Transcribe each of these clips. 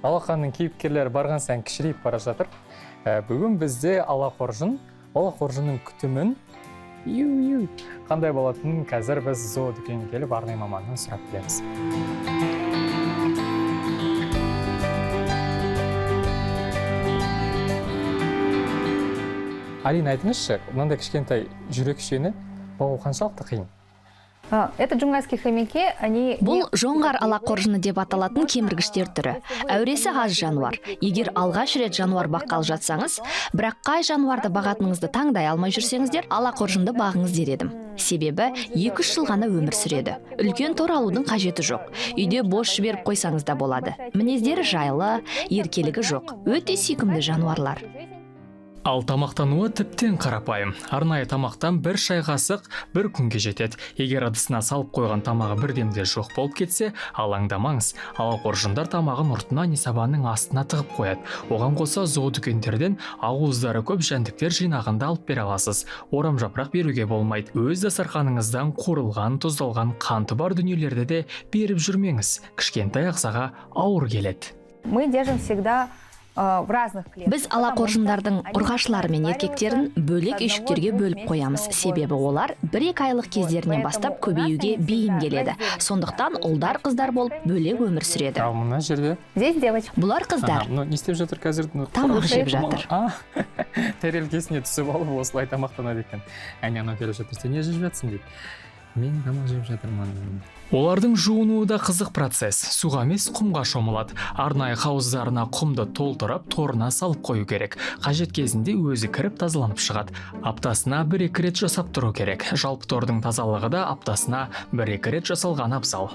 Алақанның кейіпкерлері барған сайын кішірейіп бара жатыр. Бүгін бізде алақоржын қоржынның күтімін қандай болатынын қазір біз зоодүкенге келіп арнайы маманнан сұрап білеміз. Алина, айтыңызшы, мынандай кішкентай жүрек шені бағу қаншалықты қиын? Это джунгайские хомяки, они... Бұл жоңғар алақоржыны деп аталатын кеміргіштер түрі. Әуресі аз жануар. Егер алғаш рет жануар баққалы жатсаңыз, бірақ қай жануарды бағатыныңызды таңдай алмай жүрсеңіздер, алақоржынды бағыңыз дер едім. Себебі 2-3 жыл ғана өмір сүреді. Үлкен тор алудың қажеті жоқ. Үйде бос жіберіп қойсаңыз да болады. Мінездері жайлы, еркелігі жоқ. Өте сүйкімді жануарлар. Ал тамақтануы тіптен қарапайым. Арнайы тамақтан бір шай қасық бір күнге жетеді. Егер ыдысына салып қойған тамағы бірдемде жоқ болып кетсе, алаңдамаңыз. Алақоржындар тамағын ұртына не сабанның астына тығып қояды. Оған қоса зоодүкендерден ауыздары көп жәндіктер жинағында алып бере аласыз. Орам жапырақ беруге болмайды. Өз дастарханыңыздан қуырылған, тұздалған, қанты бар дүниелерді де беріп жүрмеңіз. Кішкентай ағзаға ауыр келеді. Мы держим всегда в разных клетках. Біз алақоржындардың ұрғашылары мен еркектерін бөлек үйшіктерге бөліп қоямыз. Себебі олар 1-2 айлық кездерінен бастап көбеюге бейім келеді. Сондықтан ұлдар қыздар болып бөлек өмір сүреді. Ал мына жерде? Здесь девочка. Бұлар қыздар. Не істеп жатыр қазір? Тамақ жеп жатыр. Тарелкесіне түсіп алып осылай тамақтанады екен. Анау келіп жатыр, сен не жеп жатсың дейді. Мен тамақ жеп жатырмын. Олардың жуынуы да қызық процесс. Суға емес, құмға шомылады. Арнайы хауыздарына құмды толтырып, торына салып қою керек. Қажет кезінде өзі кіріп тазаланып шығады. Аптасына 1-2 рет жасап тұру керек. Жалпы тордың тазалығы да аптасына 1-2 рет жасалған абзал.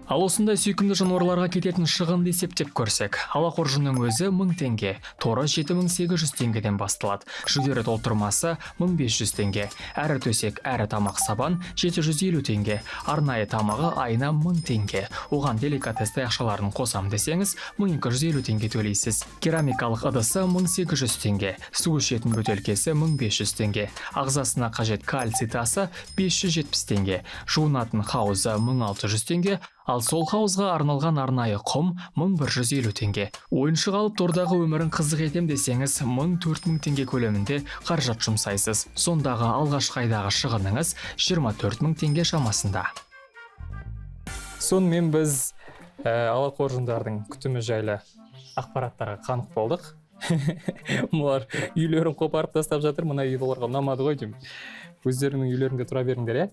Ал осындай сүйкімді жануарларға кететін шығынды есептеп көрсек, алақоржынның өзі 1000 теңге, торы 7800 теңгеден басталады. Жүгері толтырмасы 1500 теңге, әрі төсек, әрі тамақ сабан 750 теңге, арнайы тамағы айына 1000 теңге. Оған деликатес ақшаларын қосам десеңіз, 1250 теңге төлейсіз. Керамикалық ыдысы 1800 теңге, су ішетін бөтелкесі 1500 теңге, ағзасына қажет кальций тасы 570 теңге, жуынатын хауызы 1600 теңге, ал сол хауызға арналған арнайы құм 1150 теңге. Ойыншық алып тордағы өмірін қызық етем десеңіз, 1000-4000 теңге көлемінде қаражат жұмсайсыз. Сондағы алғашқы айдағы шығыныңыз 24000 теңге шамасында. Сонымен біз алақоржындардың күтімі жайлы ақпараттарға қанық болдық. Бұлар үйлерін қопарып тастап жатыр, мына үй оларға ұнамады ғой деймін. Өздерінің үйлерінде тұра беріңдер,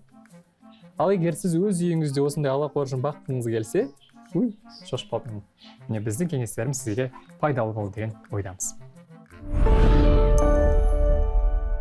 Ал егер сіз өз үйіңізде осындай алақоржын баққыңыз келсе, шошып қалдым. Міне біздің кеңестеріміз сізге пайдалы болды деген ойдамыз.